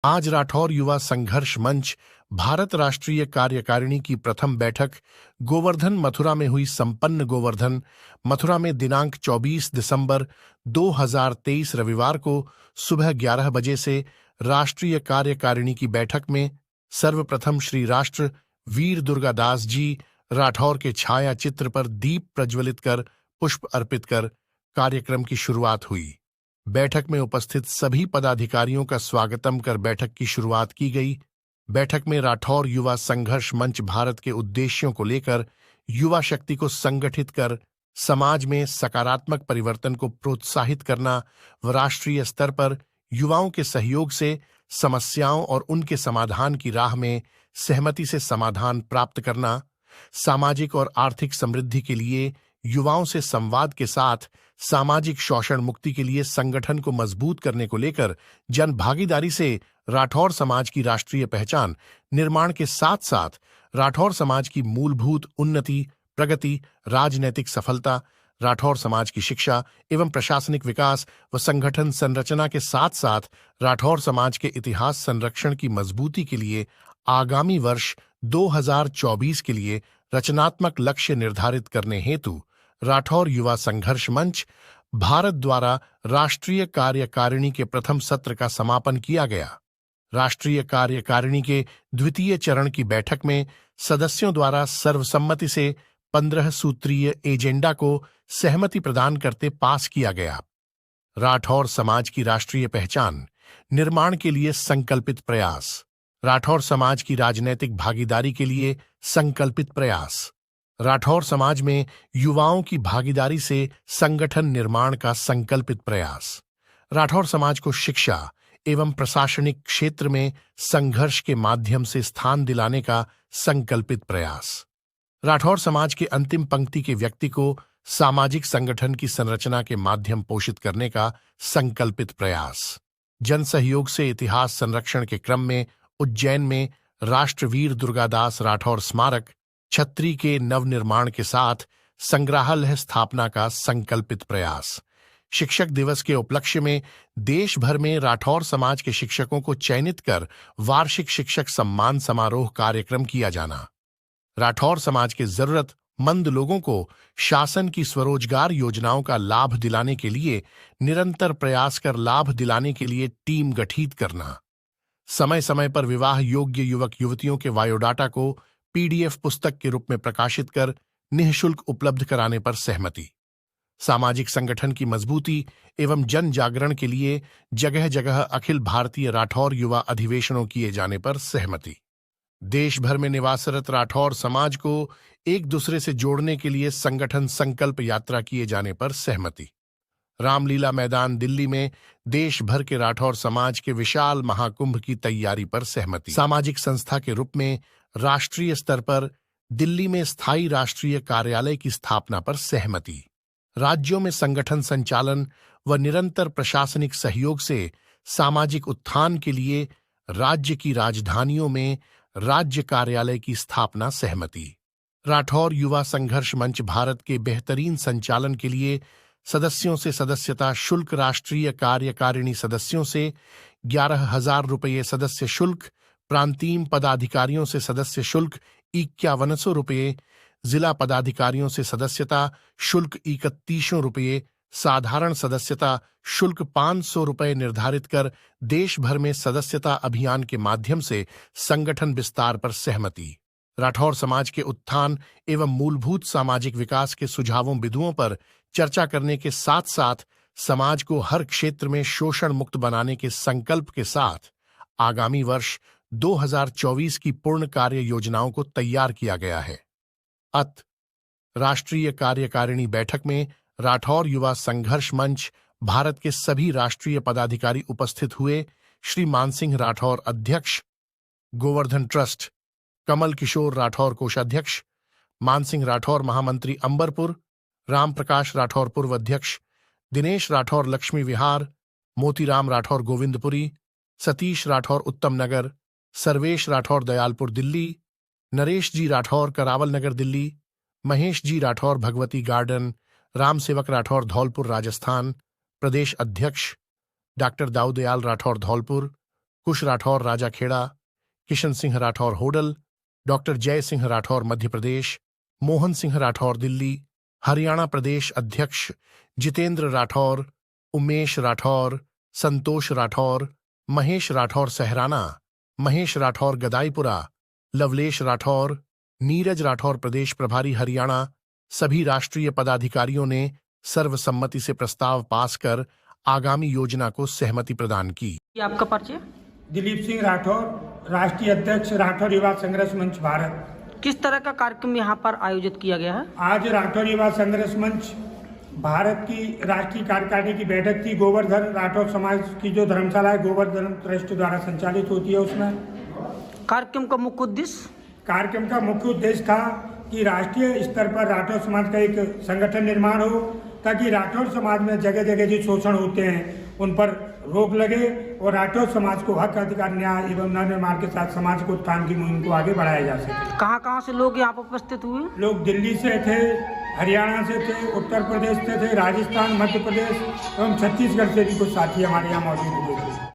आज राठौर युवा संघर्ष मंच भारत राष्ट्रीय कार्यकारिणी की प्रथम बैठक गोवर्धन मथुरा में हुई। संपन्न गोवर्धन मथुरा में दिनांक 24 दिसंबर 2023 रविवार को सुबह 11 बजे से राष्ट्रीय कार्यकारिणी की बैठक में सर्वप्रथम श्री राष्ट्र वीर दुर्गादास जी राठौर के छाया चित्र पर दीप प्रज्वलित कर पुष्प अर्पित कर कार्यक्रम की शुरुआत हुई। बैठक में उपस्थित सभी पदाधिकारियों का स्वागतम कर बैठक की शुरुआत की गई। बैठक में राठौर युवा संघर्ष मंच भारत के उद्देश्यों को लेकर युवा शक्ति को संगठित कर समाज में सकारात्मक परिवर्तन को प्रोत्साहित करना व राष्ट्रीय स्तर पर युवाओं के सहयोग से समस्याओं और उनके समाधान की राह में सहमति से समाधान प्राप्त करना, सामाजिक और आर्थिक समृद्धि के लिए युवाओं से संवाद के साथ सामाजिक शोषण मुक्ति के लिए संगठन को मजबूत करने को लेकर जन भागीदारी से राठौर समाज की राष्ट्रीय पहचान निर्माण के साथ साथ राठौर समाज की मूलभूत उन्नति, प्रगति, राजनैतिक सफलता, राठौर समाज की शिक्षा एवं प्रशासनिक विकास व संगठन संरचना के साथ साथ राठौर समाज के इतिहास संरक्षण की मजबूती के लिए आगामी वर्ष 2024 के लिए रचनात्मक लक्ष्य निर्धारित करने हेतु राठौर युवा संघर्ष मंच भारत द्वारा राष्ट्रीय कार्यकारिणी के प्रथम सत्र का समापन किया गया। राष्ट्रीय कार्यकारिणी के द्वितीय चरण की बैठक में सदस्यों द्वारा सर्वसम्मति से 15 सूत्रीय एजेंडा को सहमति प्रदान करते पास किया गया। राठौर समाज की राष्ट्रीय पहचान निर्माण के लिए संकल्पित प्रयास। राठौर समाज की राजनैतिक भागीदारी के लिए संकल्पित प्रयास। राठौर समाज में युवाओं की भागीदारी से संगठन निर्माण का संकल्पित प्रयास। राठौर समाज को शिक्षा एवं प्रशासनिक क्षेत्र में संघर्ष के माध्यम से स्थान दिलाने का संकल्पित प्रयास। राठौर समाज के अंतिम पंक्ति के व्यक्ति को सामाजिक संगठन की संरचना के माध्यम पोषित करने का संकल्पित प्रयास। जन सहयोग से इतिहास संरक्षण के क्रम में उज्जैन में राष्ट्रवीर दुर्गादास राठौर स्मारक छत्री के नवनिर्माण के साथ संग्रहालय स्थापना का संकल्पित प्रयास। शिक्षक दिवस के उपलक्ष्य में देश भर में राठौर समाज के शिक्षकों को चयनित कर वार्षिक शिक्षक सम्मान समारोह कार्यक्रम किया जाना। राठौर समाज के जरूरतमंद लोगों को शासन की स्वरोजगार योजनाओं का लाभ दिलाने के लिए निरंतर प्रयास कर लाभ दिलाने के लिए टीम गठित करना। समय समय पर विवाह योग्य युवक युवतियों के बायोडाटा को PDF पुस्तक के रूप में प्रकाशित कर निःशुल्क उपलब्ध कराने पर सहमति। सामाजिक संगठन की मजबूती एवं जन जागरण के लिए जगह जगह अखिल भारतीय राठौर युवा अधिवेशनों किए जाने पर सहमति। देश भर में निवासरत राठौर समाज को एक दूसरे से जोड़ने के लिए संगठन संकल्प यात्रा किए जाने पर सहमति। रामलीला मैदान दिल्ली में देश भर के राठौर समाज के विशाल महाकुंभ की तैयारी पर सहमति। सामाजिक संस्था के रूप में राष्ट्रीय स्तर पर दिल्ली में स्थायी राष्ट्रीय कार्यालय की स्थापना पर सहमति। राज्यों में संगठन संचालन व निरंतर प्रशासनिक सहयोग से सामाजिक उत्थान के लिए राज्य की राजधानियों में राज्य कार्यालय की स्थापना सहमति। राठौर युवा संघर्ष मंच भारत के बेहतरीन संचालन के लिए सदस्यों से सदस्यता शुल्क, राष्ट्रीय कार्यकारिणी सदस्यों से 11,000 रुपये सदस्य शुल्क, प्रांतीय पदाधिकारियों से सदस्य शुल्क 5100 रुपये, जिला पदाधिकारियों से सदस्यता शुल्क 3100 रुपये, साधारण सदस्यता शुल्क 500 रुपये निर्धारित कर देश भर में सदस्यता अभियान के माध्यम से संगठन विस्तार पर सहमति। राठौर समाज के उत्थान एवं मूलभूत सामाजिक विकास के सुझावों बिंदुओं पर चर्चा करने के साथ साथ समाज को हर क्षेत्र में शोषण मुक्त बनाने के संकल्प के साथ आगामी वर्ष 2024 की पूर्ण कार्य योजनाओं को तैयार किया गया है। राष्ट्रीय कार्यकारिणी बैठक में राठौर युवा संघर्ष मंच भारत के सभी राष्ट्रीय पदाधिकारी उपस्थित हुए। श्री मानसिंह राठौर अध्यक्ष, गोवर्धन ट्रस्ट, कमल किशोर राठौर कोषाध्यक्ष, मानसिंह राठौर महामंत्री अंबरपुर, राम प्रकाश राठौर पूर्व अध्यक्ष, दिनेश राठौर लक्ष्मी विहार, मोतीराम राठौर गोविंदपुरी, सतीश राठौर उत्तम नगर, सर्वेश राठौर दयालपुर दिल्ली, नरेश जी राठौर करावल नगर दिल्ली, महेश जी राठौर भगवती गार्डन, राम सेवक राठौर धौलपुर राजस्थान, प्रदेश अध्यक्ष डॉक्टर दाऊदयाल राठौर धौलपुर, कुश राठौर राजाखेड़ा, किशन सिंह राठौर होडल, डॉक्टर जय सिंह राठौर मध्य प्रदेश, मोहन सिंह राठौर दिल्ली, हरियाणा प्रदेश अध्यक्ष जितेंद्र राठौर, उमेश राठौर, संतोष राठौर, महेश राठौर सहराना, महेश राठौर गदाईपुरा, लवलेश राठौर, नीरज राठौर प्रदेश प्रभारी हरियाणा, सभी राष्ट्रीय पदाधिकारियों ने सर्वसम्मति से प्रस्ताव पास कर आगामी योजना को सहमति प्रदान की। ये आपका परिचय? दिलीप सिंह राठौर, राष्ट्रीय अध्यक्ष राठौर युवा संघर्ष मंच भारत। किस तरह का कार्यक्रम यहाँ पर आयोजित किया गया है? आज राठौर युवा संघर्ष मंच भारत की राष्ट्रीय कार्यकारिणी की बैठक थी। गोवर्धन राठौर समाज की जो धर्मशाला है गोवर्धन ट्रस्ट द्वारा संचालित होती है, उसमें कार्यक्रम का मुख्य उद्देश्य? कार्यक्रम का मुख्य उद्देश्य था कि राष्ट्रीय स्तर पर राठौर समाज का एक संगठन निर्माण हो, ताकि राठौर समाज में जगह जगह जो शोषण होते हैं उन पर रोक लगे और राठौर समाज को हक अधिकार न्याय एवं नवनिर्माण के साथ समाज को उत्थान की मुहिम को आगे बढ़ाया जा सके। कहाँ से लोग यहाँ पर उपस्थित हुए? लोग दिल्ली से थे, हरियाणा से थे, उत्तर प्रदेश से थे, राजस्थान, मध्य प्रदेश एवं छत्तीसगढ़ से भी कुछ साथी हमारे यहाँ मौजूद हुए थे।